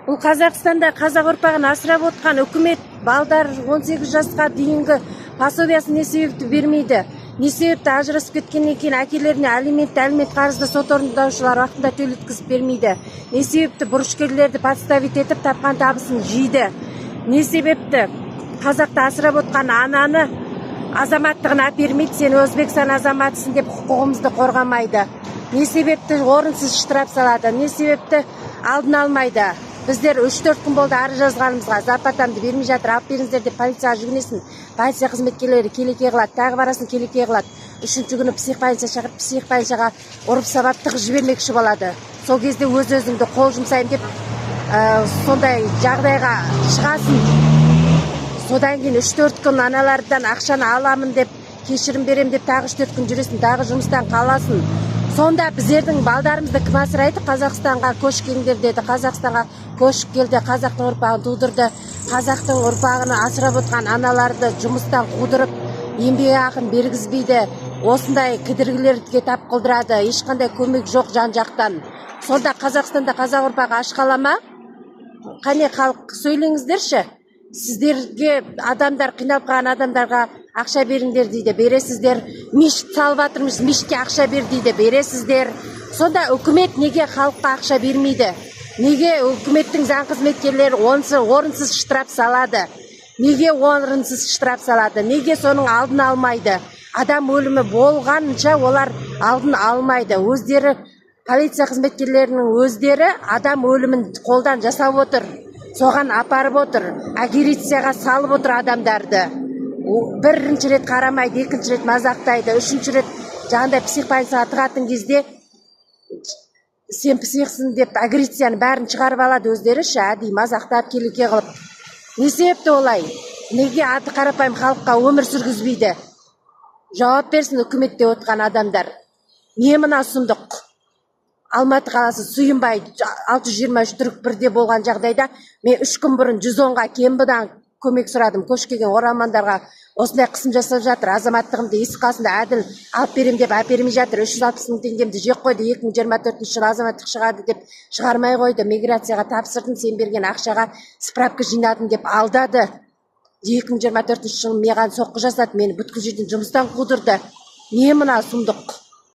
Бұл Қазақстанда қазақ ұрпағын асырап отқан үкімет балдар 18 жасқа дейінгі пособиясын не себепті бермейді? Не себепті ажырасып кеткеннен кейін әкелеріне алимент қарызды сот орындаушылар уақытында төлеткізіп бермейді? Не себепті борышкерлерді подставить етіп тапқан табысын жейді? Не себепті қазақты асырап отқан ананы азаматтығын әпермейді, сен Өзбекстан азаматысың деп құқығымызды қорғамайды? Не себепті орынсыз штраф салады? Не себепті алдын алмайды? Біздер 3-4 күн болды арыз жазғанымызға, зарплатамды бермей жатыр, алып беріңіздер деп полицияға жүгінесін. Полиция қызметкерлері келеке қылады, тағы барасын келеке қылады. Үшінші күні психбольница шақырып, психбольницаға ұрып сабап тығып жібермекші болады. Сол кезде өз-өзіңді қол жұмсайын деп сондай жағдайға шығасың. Содан кейін 3-4 күн аналардан ақшаны аламын деп, кешірім берем деп, тағы 3-4 күн жүресің, тағы жұмыстан қаласың. Сонда біздердің балдарымызды кім асырайды? Қазақстанға көшкендер деді, Қазақстанға көшіп келді, қазақтың ұрпағын тудырды, қазақтың ұрпағын асырап отқан аналарды жұмыстан қудырып, еңбекақын бергізбейді, осындай кідіргілерге тап қылдырады, ешқандай көмек жоқ жан-жақтан. Сонда Қазақстанда қазақ ұрпағы аш қала ма? Қане халық, сөйлеңіздерші. Сіздерге адамдар, қиналып қалған адамдарға ақша беріңдер дейді, бересіздер. Мешіт салып жатырмыз, мешітке ақша бер дейді, бересіздер. Сонда үкімет неге халыққа ақша бермейді? Неге үкіметтің заң қызметкерлері орынсыз штраф салады? Неге орынсыз штраф салады? Неге соның алдын алмайды? Адам өлімі болғанша олар алдын алмайды. Өздері, полиция қызметкерлерінің өздері адам өлімін қолдан жасап отыр. Соған апарып отыр, агрессияға салып отыр адамдарды. Бірінші рет қарамайды, екінші рет мазақтайды, үшінші рет жаңағыдай психбольницаға тығатын кезде сен психсың деп агрессияны бәрін шығарып алады өздері, әдейі мазақтап келеке қылып. Не себепті олай? Неге аты қарапайым халыққа өмір сүргізбейді? Жауап берсін үкіметте отқан адамдар. Не мына сұмдық? Алматы қаласы Сүйінбай 623 түрік бірде болған жағдайда мен 3 күн бұрын 110-ға Кембідан көмек сұрадым. Көшкеген оралмандарға осындай қысым жасап жатыр. Азаматтығымды есік қасында әділ алып берем деп әпермей жатыр. 360 мың теңгемді жеп қойды. 2024 жылы азаматтық шығады деп шығармай қойды. Миграцияға тапсырдым, сен берген ақшаға справка жинадым деп алдады. 2024 жылы маған соққы жасады, мені бүткіл жерден жұмыстан қудырды. Не мына сұмдық?